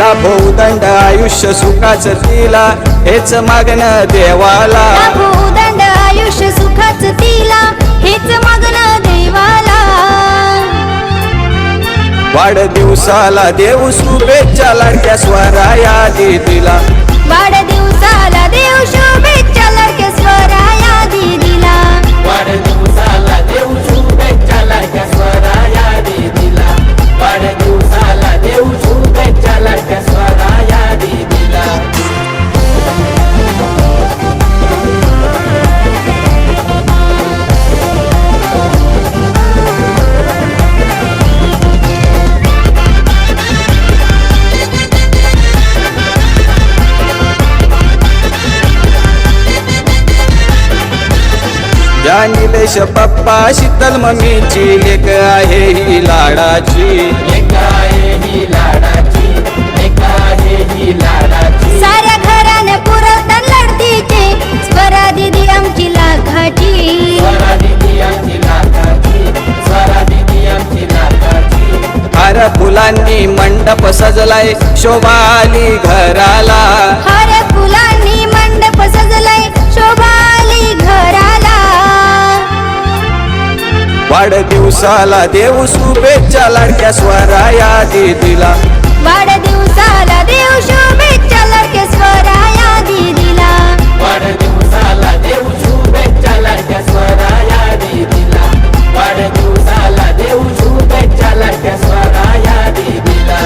लाभो उदंड आयुष्य सुखाच तिला हेच मागणं देवाला लाभो उदंड आयुष्य सुखाच तिला हेच मागणं देवाला वाढदिवसाला देऊ शुभेच्छा लाडक्या स्वराया दीदीला वाढदिवसाला देव शुभेच्छा लाडक्या स्वराया दीदीला वाढदिवसाला देऊ शुभेच्छा लाडक्या स्वराया दीदीला वाढदिवसाला देऊ शुभेच्छा लाडक्या स्वराया दीदीला या निलेश पप्पा शीतल मम्मीची लेक आहे ही लाडाची लेक आहे ही लाडाची लेक आहे ही लाडाची साऱ्या घराने पुरवतात लढतीचे स्वरा दीदी आमची लाखाची स्वरा दीदी आमची लाखाची स्वरा दीदी आमची लाखाची हार फुलांनी मंडप सजलाय शोभा आली घराला हार फुलांनी मंडप सजलाय शोभा आली घराला वाढदिवसाला देऊ शुभेच्छा लाडक्या स्वराया दीदीला वाढदिवसाला देव शुभेच्छा लाडक्या स्वराया दीदीला वाढदिवसाला देऊ शुभेच्छा लाडक्या स्वराया दीदीला वाढदिवसाला देऊ शुभेच्छा लाडक्या स्वराया दीदीला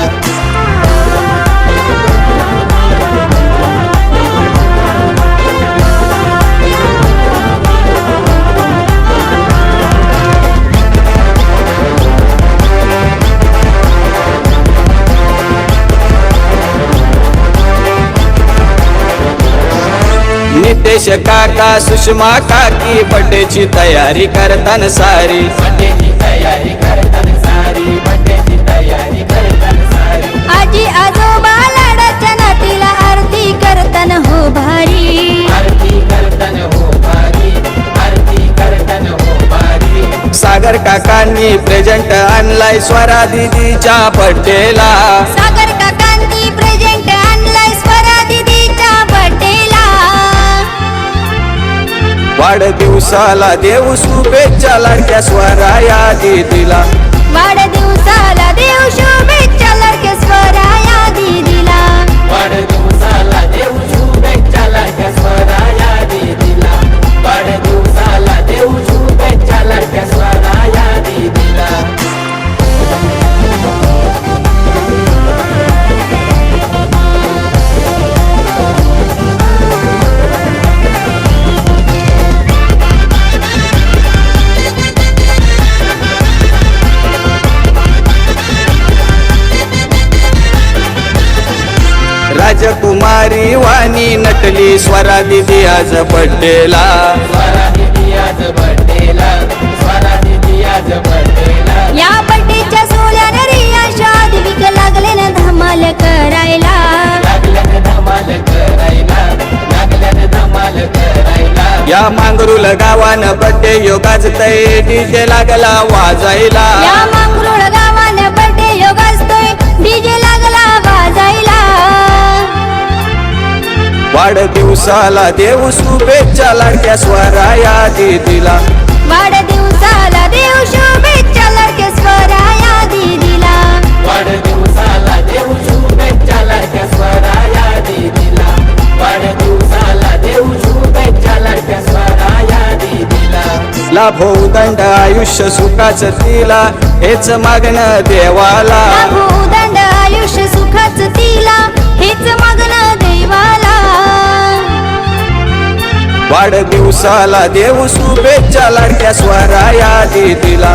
नितेश काका सुषमा काकी बड्डेची तयारी करताना सारी बड्डेची तयारी करताना सारी बड्डेची तयारी करताना सारी आजी आजोबा लाडाच्या नातीला आरती करताना हो भारी आरती करताना हो भारी आरती करताना हो भारी सागर काकांनी प्रेझेंट आणलाय स्वरा दीदीच्या बड्डेला सागर काकांनी प्रेझेंट आणलाय स्वरा दीदीच्या बड्डेला वाढदिवसाला देऊ शुभेच्छा लाडक्या स्वराया दीदीला वाढदिवसाला देव शुभेच्छा लाडक्या स्वराया दीदीला वाढदिवसाला देऊ शुभेच्छा लाडक्या स्वराया दीदीला वाढदिवसाला देऊ शुभेच्छा लाडक्या स्वराया दीदीला राजकुमारी वाणी नटली स्वरा दीदी आज बड्डेला स्वरा दीदी आज बड्डेला स्वरा दीदी आज बड्डेला या बड्डेच्या सोहळ्याने रिया शादविक लागले ना धमाल करायला लागल्यानं धमाल करायला लागल्यानं धमाल करायला या मांगरुल गावानं बड्डे योगाच तय डीजे लागला वाजायला या मांगरुळ गावाने बड्डे योग असतोय डीजे लागला वाजायला वाढदिवसाला देऊ शुभेच्छा लाडक्या स्वराया दीदीला वाढदिवसाला देव शुभेच्छा लाडक्या स्वराया दीदीला वाढदिवसाला देऊ शुभेच्छा लाडक्या स्वराया दीदीला वाढदिवसाला देऊ शुभेच्छा लाडक्या स्वराया दीदीला लाभो उदंड आयुष्य सुखाच तिला हेच मागणं देवाला लाभो उदंड आयुष्य सुखाच तिला हेच मागणं देवाला वाढदिवसाला देऊ शुभेच्छा लाडक्या स्वराया दीदीला